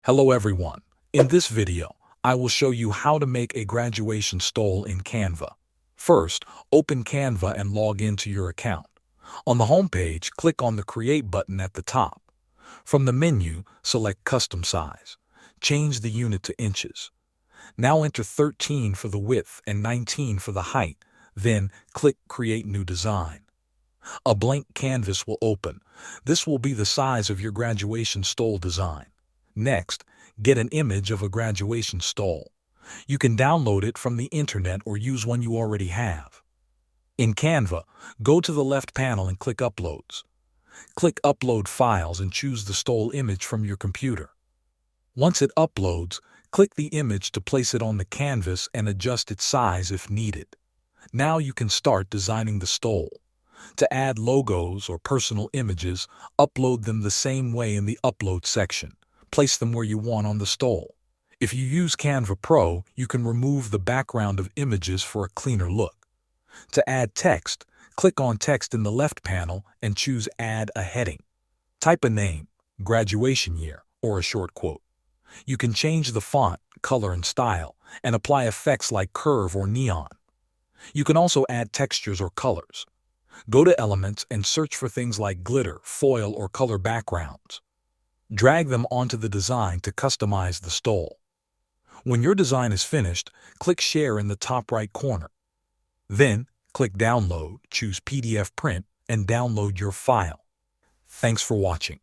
Hello everyone. In this video, I will show you how to make a graduation stole in Canva. First, open Canva and log into your account. On the home page, click on the Create button at the top. From the menu, select Custom Size. Change the unit to inches. Now enter 13 for the width and 19 for the height. Then click Create New Design. A blank canvas will open. This will be the size of your graduation stole design. Next, get an image of a graduation stole. You can download it from the internet or use one you already have. In Canva, go to the left panel and click Uploads. Click Upload Files and choose the stole image from your computer. Once it uploads, click the image to place it on the canvas and adjust its size if needed. Now you can start designing the stole. To add logos or personal images, upload them the same way in the Upload section. Place them where you want on the stole. If you use Canva Pro, you can remove the background of images for a cleaner look. To add text, click on Text in the left panel and choose Add a Heading. Type a name, graduation year, or a short quote. You can change the font, color, and style, and apply effects like curve or neon. You can also add textures or colors. Go to Elements and search for things like glitter, foil, or color backgrounds. Drag them onto the design to customize the stole. When your design is finished, click Share in the top right corner. Then, click Download, choose PDF Print, and download your file. Thanks for watching.